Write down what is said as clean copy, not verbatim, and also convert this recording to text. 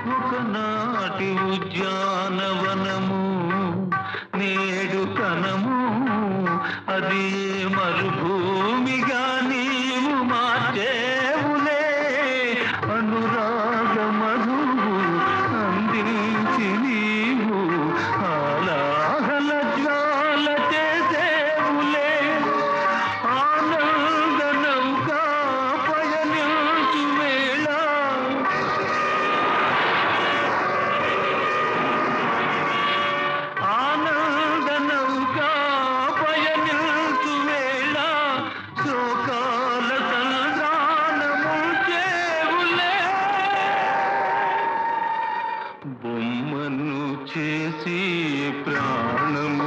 ఒకనాటి ఉద్యానవనము నేడు కనము అది మరుభూమిగా నీవు మార్చేవులే అనురాగ మధువు అందించి నీవు ఆలాహల జ్వాల చేసేవులే ఆనంద నౌకా పయనించు వేళ ఆనంద నౌకా పయనించు వేళ శోకాల సంధానము చేవులే బొమ్మను చేసి ప్రాణము